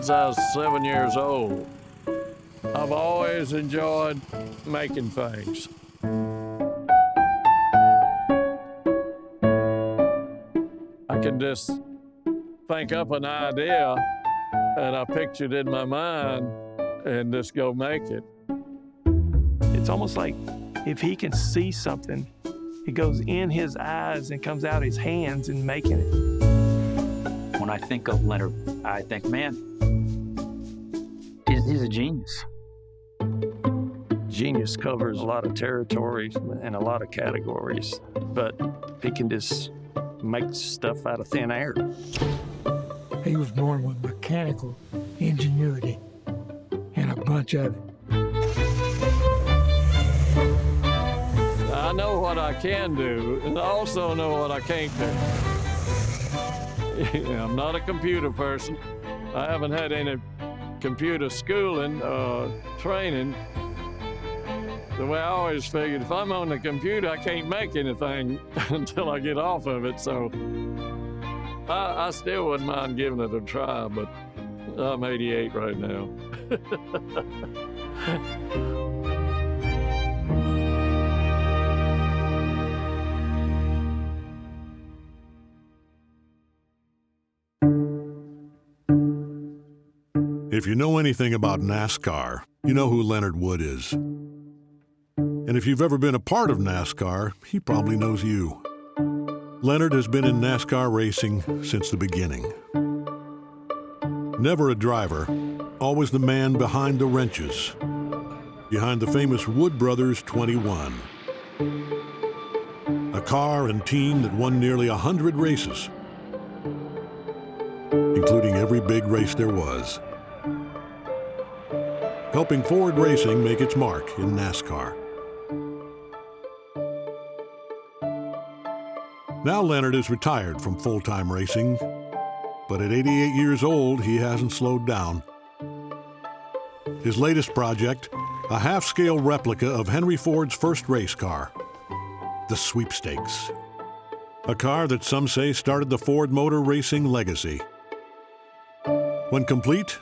since I was 7 years old. I've always enjoyed making things. I can just think up an idea and I picture it in my mind and just go make it. It's almost like if he can see something, it goes in his eyes and comes out his hands in making it. When I think of Leonard, I think, man, he's a genius. Genius covers a lot of territories and a lot of categories, but he can just make stuff out of thin air. He was born with mechanical ingenuity and a bunch of it. I know what I can do, and I also know what I can't do. I'm not a computer person. I haven't had any computer schooling or training. The way I always figured, if I'm on the computer, I can't make anything until I get off of it, so I still wouldn't mind giving it a try, but I'm 88 right now. If you know anything about NASCAR, you know who Leonard Wood is. And if you've ever been a part of NASCAR, he probably knows you. Leonard has been in NASCAR racing since the beginning. Never a driver, always the man behind the wrenches, behind the famous Wood Brothers 21. A car and team that won nearly 100 races, including every big race there was, helping Ford Racing make its mark in NASCAR. Now Leonard is retired from full-time racing, but at 88 years old, he hasn't slowed down. His latest project, a half-scale replica of Henry Ford's first race car, the Sweepstakes. A car that some say started the Ford Motor Racing legacy. When complete,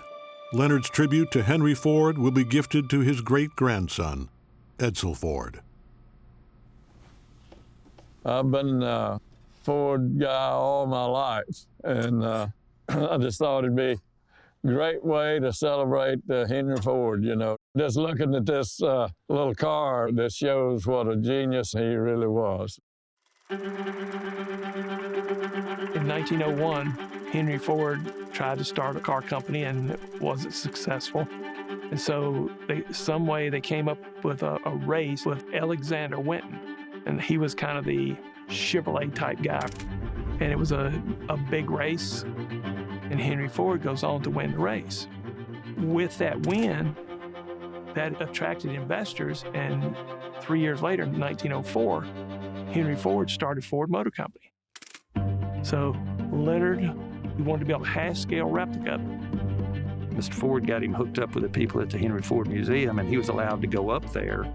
Leonard's tribute to Henry Ford will be gifted to his great-grandson, Edsel Ford. I've been a Ford guy all my life, and I just thought it'd be a great way to celebrate Henry Ford, you know. Just looking at this little car, that shows what a genius he really was. In 1901, Henry Ford tried to start a car company and wasn't successful. And so some way they came up with a race with Alexander Winton. And he was kind of the Chevrolet type guy. And it was a big race. And Henry Ford goes on to win the race. With that win, that attracted investors. And 3 years later, in 1904, Henry Ford started Ford Motor Company. So Leonard, he wanted to be able to half-scale replica. Mr. Ford got him hooked up with the people at the Henry Ford Museum, and he was allowed to go up there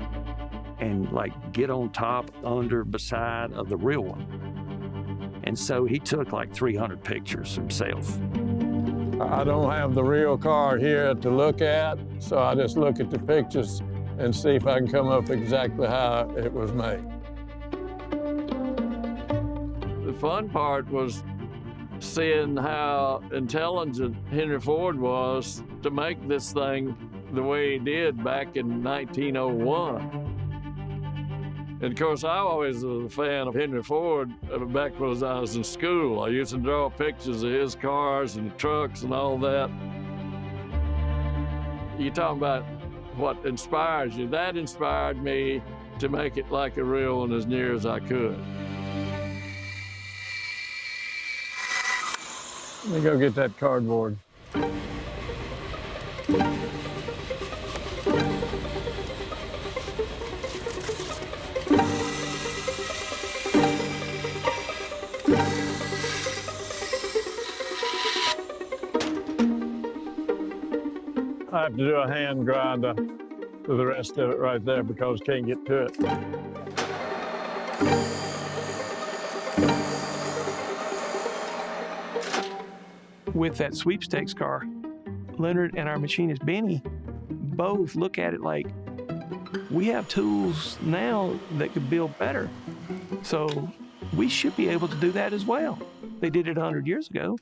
and like get on top, under, beside of the real one. And so he took like 300 pictures himself. I don't have the real car here to look at, so I just look at the pictures and see if I can come up exactly how it was made. The fun part was seeing how intelligent Henry Ford was to make this thing the way he did back in 1901. And of course, I always was a fan of Henry Ford back when I was in school. I used to draw pictures of his cars and trucks and all that. You're talking about what inspires you. That inspired me to make it like a real one as near as I could. Let me go get that cardboard. I have to do a hand grinder for the rest of it right there because can't get to it. With that Sweepstakes car, Leonard and our machinist, Benny, both look at it like, we have tools now that could build better. So we should be able to do that as well. They did it 100 years ago.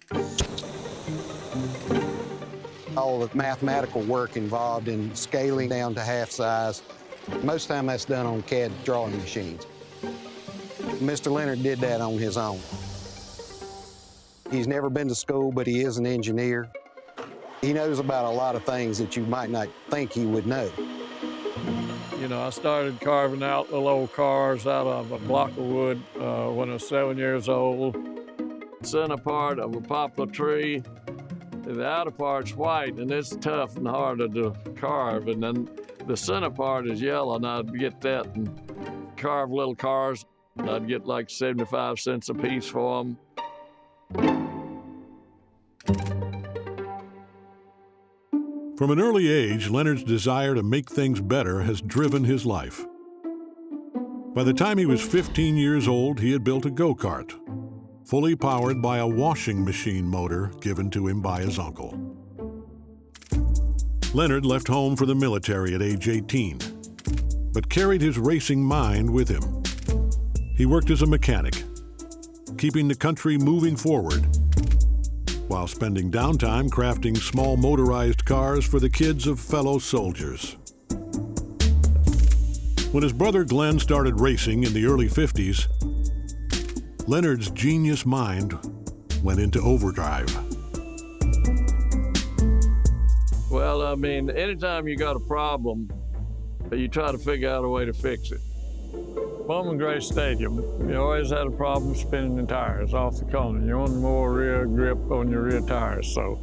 All the mathematical work involved in scaling down to half size, most of the time that's done on CAD drawing machines. Mr. Leonard did that on his own. He's never been to school, but he is an engineer. He knows about a lot of things that you might not think he would know. You know, I started carving out little old cars out of a block of wood when I was 7 years old. Center part of a poplar tree. The outer part's white, and it's tough and harder to carve. And then the center part is yellow, and I'd get that and carve little cars. I'd get like 75 cents a piece for them. From an early age, Leonard's desire to make things better has driven his life. By the time he was 15 years old, he had built a go-kart, fully powered by a washing machine motor given to him by his uncle. Leonard left home for the military at age 18, but carried his racing mind with him. He worked as a mechanic, keeping the country moving forward, while spending downtime crafting small motorized cars for the kids of fellow soldiers. When his brother Glenn started racing in the early 50s, Leonard's genius mind went into overdrive. Well, I mean, anytime you got a problem, you try to figure out a way to fix it. Bowman Gray Stadium, you always had a problem spinning the tires off the corner. You want more rear grip on your rear tires. So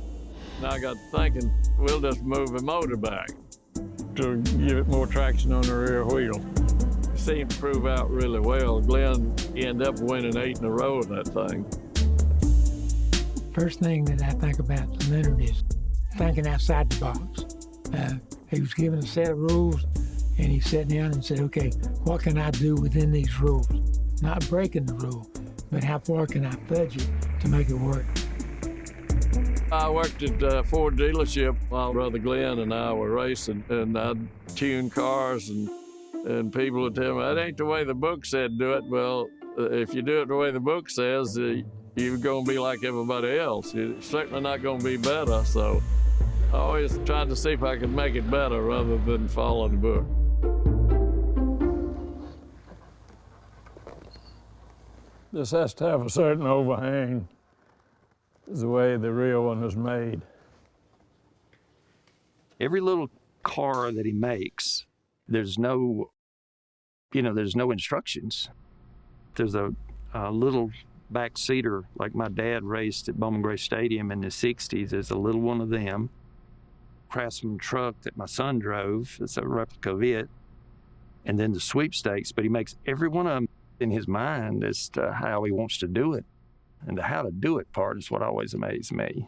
now I got thinking, we'll just move the motor back to give it more traction on the rear wheel. It seemed to prove out really well. Glenn ended up winning 8 in a row of that thing. First thing that I think about Leonard is thinking outside the box. He was given a set of rules, and he sat down and said, okay, what can I do within these rules? Not breaking the rule, but how far can I fudge it to make it work? I worked at a Ford dealership while Brother Glenn and I were racing, and I'd tune cars, and people would tell me, that ain't the way the book said do it. Well, if you do it the way the book says, you're going to be like everybody else. You're certainly not going to be better, so I always tried to see if I could make it better rather than follow the book. This has to have a certain overhang, is the way the real one is made. Every little car that he makes, there's no instructions. There's a little back seater, like my dad raced at Bowman Gray Stadium in the 60s. There's a little one of them. Craftsman truck that my son drove, it's a replica of it. And then the sweepstakes, but he makes every one of them in his mind as to how he wants to do it. And the how to do it part is what always amazed me.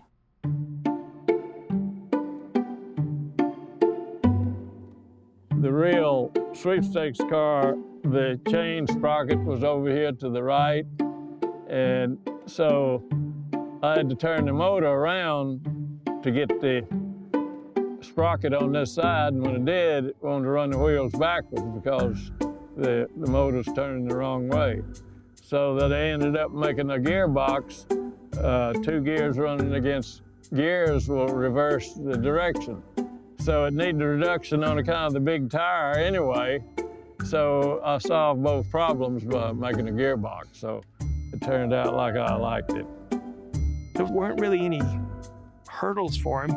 The real sweepstakes car, the chain sprocket was over here to the right. And so I had to turn the motor around to get the sprocket on this side. And when it did, it wanted to run the wheels backwards because the motor's turning the wrong way. So that I ended up making a gearbox. 2 gears running against gears will reverse the direction. So it needed a reduction on account of the big tire anyway. So I solved both problems by making a gearbox. So it turned out like I liked it. There weren't really any hurdles for him.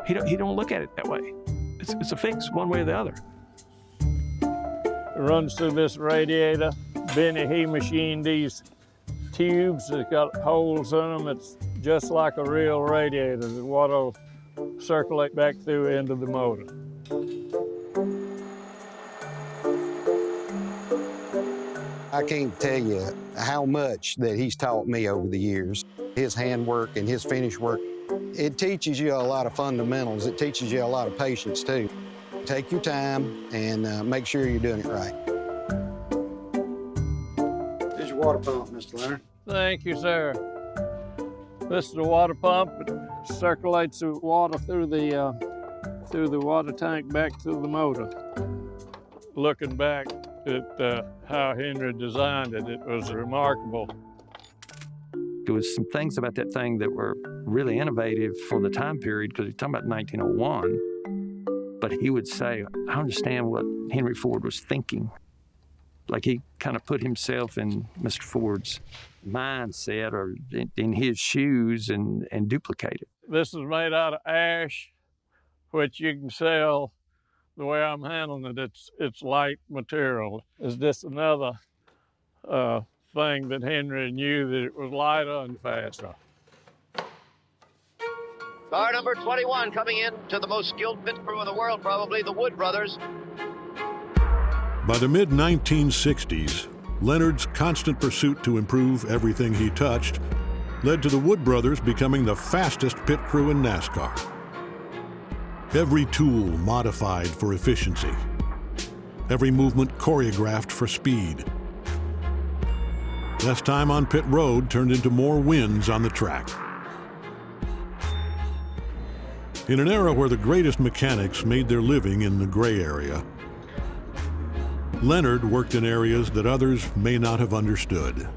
He don't look at it that way. It's a fix one way or the other. It runs through this radiator. Benny, he machined these tubes. It's got holes in them. It's just like a real radiator. The water will circulate back through into the motor. I can't tell you how much that he's taught me over the years. His handwork and his finish work, it teaches you a lot of fundamentals. It teaches you a lot of patience too. Take your time and make sure you're doing it right. Here's your water pump, Mr. Leonard. Thank you, sir. This is the water pump. It circulates the water through the water tank back to the motor. Looking back at how Henry designed it, it was remarkable. There was some things about that thing that were really innovative for the time period, because he's talking about 1901. But he would say, I understand what Henry Ford was thinking. Like he kind of put himself in Mr. Ford's mindset or in his shoes and duplicate it. This is made out of ash, which you can sell. The way I'm handling it, it's light material. It's just another thing that Henry knew that it was lighter and faster. Car number 21 coming in to the most skilled pit crew in the world, probably the Wood brothers. By the mid-1960s, Leonard's constant pursuit to improve everything he touched led to the Wood brothers becoming the fastest pit crew in NASCAR. Every tool modified for efficiency. Every movement choreographed for speed. Less time on pit road turned into more wins on the track. In an era where the greatest mechanics made their living in the gray area, Leonard worked in areas that others may not have understood.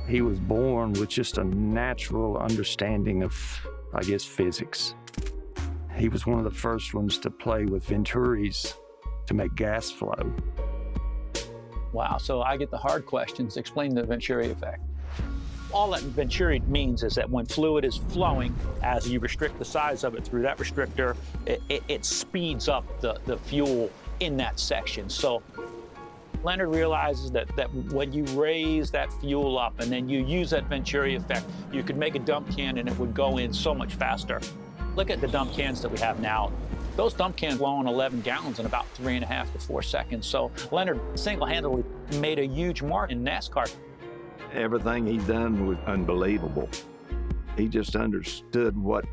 He was born with just a natural understanding of, I guess, physics. He was one of the first ones to play with Venturis to make gas flow. Wow, so I get the hard questions. Explain the Venturi effect. All that Venturi means is that when fluid is flowing, as you restrict the size of it through that restrictor, it speeds up the fuel in that section. So Leonard realizes that when you raise that fuel up and then you use that Venturi effect, you could make a dump can and it would go in so much faster. Look at the dump cans that we have now. Those dump cans blow on 11 gallons in about 3.5 to 4 seconds. So Leonard single-handedly made a huge mark in NASCAR. Everything he done was unbelievable. He just understood what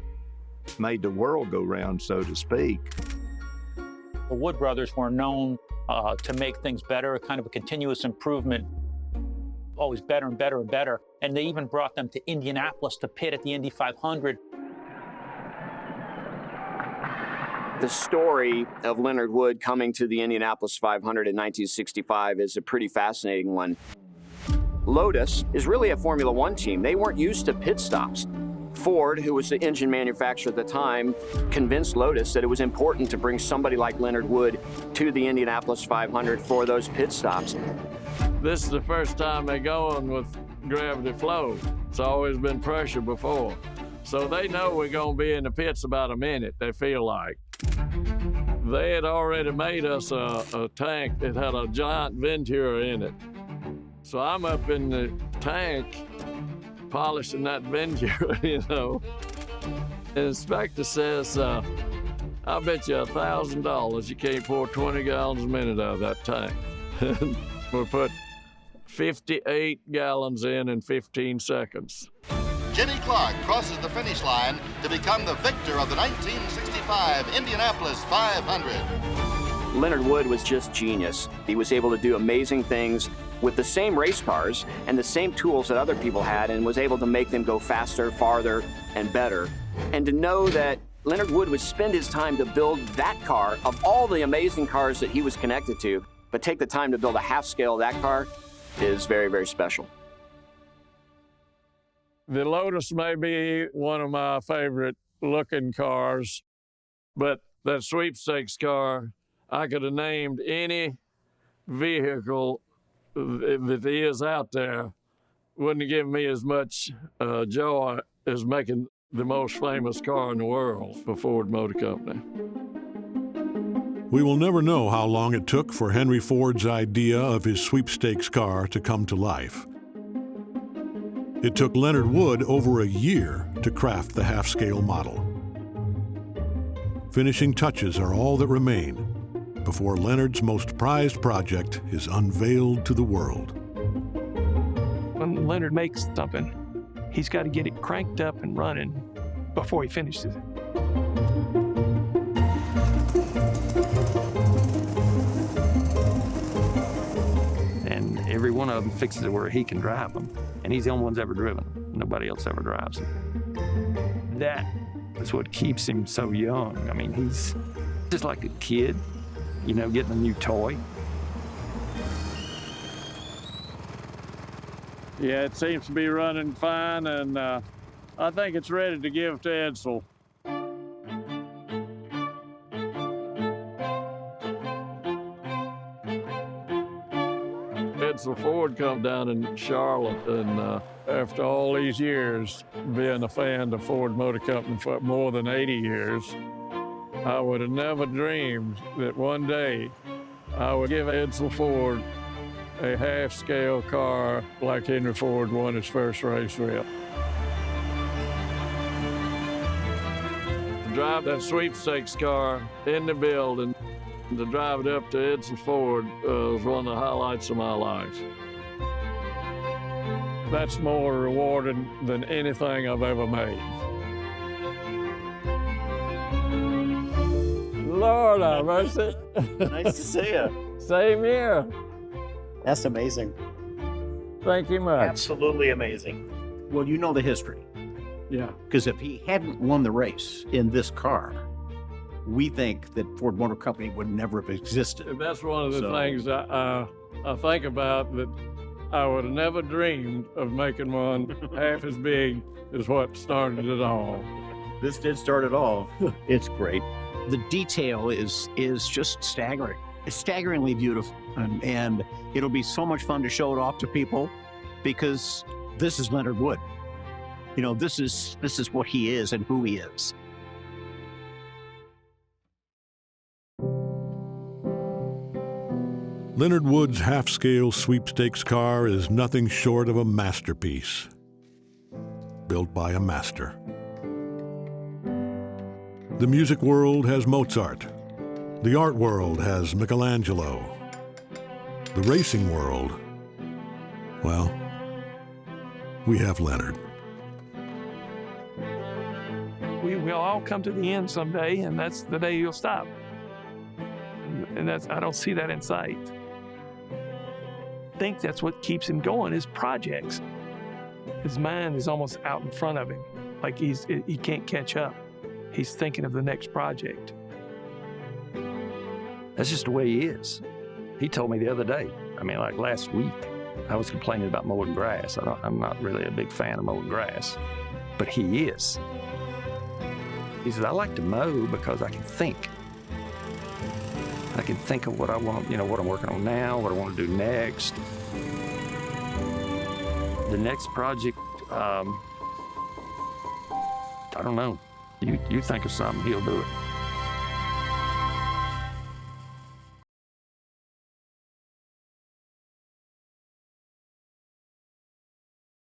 made the world go round, so to speak. The Wood brothers were known to make things better, kind of a continuous improvement, always better and better and better. And they even brought them to Indianapolis to pit at the Indy 500. The story of Leonard Wood coming to the Indianapolis 500 in 1965 is a pretty fascinating one. Lotus is really a Formula One team. They weren't used to pit stops. Ford, who was the engine manufacturer at the time, convinced Lotus that it was important to bring somebody like Leonard Wood to the Indianapolis 500 for those pit stops. This is the first time they're going with gravity flow. It's always been pressure before. So they know we're going to be in the pits about a minute, they feel like. They had already made us a tank that had a giant Venturi in it. So I'm up in the tank polishing that Venturi, you know. The inspector says, I bet you $1,000 you can't pour 20 gallons a minute out of that tank. We put 58 gallons in 15 seconds. Jimmy Clark crosses the finish line to become the victor of the 1965 Indianapolis 500. Leonard Wood was just genius. He was able to do amazing things with the same race cars and the same tools that other people had, and was able to make them go faster, farther, and better. And to know that Leonard Wood would spend his time to build that car of all the amazing cars that he was connected to, but take the time to build a half scale of that car is very, very special. The Lotus may be one of my favorite looking cars, but that sweepstakes car, I could have named any vehicle that is out there, wouldn't have given me as much joy as making the most famous car in the world for Ford Motor Company. We will never know how long it took for Henry Ford's idea of his sweepstakes car to come to life. It took Leonard Wood over a year to craft the half-scale model. Finishing touches are all that remain before Leonard's most prized project is unveiled to the world. When Leonard makes something, he's got to get it cranked up and running before he finishes it. And every one of them fixes it where he can drive them. And he's the only one that's ever driven them. Nobody else ever drives them. That is what keeps him so young. I mean, he's just like a kid, you know, getting a new toy. Yeah, it seems to be running fine, and I think it's ready to give to Edsel. Edsel Ford come down in Charlotte, and after all these years being a fan of Ford Motor Company for more than 80 years, I would have never dreamed that one day I would give Edsel Ford a half-scale car like Henry Ford won his first race with. To drive that sweepstakes car in the building, to drive it up to Edsel Ford was one of the highlights of my life. That's more rewarding than anything I've ever made. Lord, I mercy. Nice to see you. Same here. That's amazing. Thank you much. Absolutely amazing. Well, you know the history. Yeah. Because if he hadn't won the race in this car, we think that Ford Motor Company would never have existed. That's one of the things I think about, that I would have never dreamed of making one half as big as what started it all. This did start it all. It's great. The detail is just staggering. It's staggeringly beautiful, and it'll be so much fun to show it off to people, because this is Leonard Wood. You know, this is what he is and who he is. Leonard Wood's half-scale sweepstakes car is nothing short of a masterpiece, built by a master. The music world has Mozart. The art world has Michelangelo. The racing world, well, we have Leonard. We'll all come to the end someday, and that's the day you'll stop. And I don't see that in sight. I think that's what keeps him going, is projects. His mind is almost out in front of him, like he can't catch up. He's thinking of the next project. That's just the way he is. He told me the other day, I mean, like last week, I was complaining about mowing grass. I'm not really a big fan of mowing grass, but he is. He says, I like to mow because I can think. I can think of what I want, you know, what I'm working on now, what I want to do next. The next project, I don't know. You think of something, he'll do it.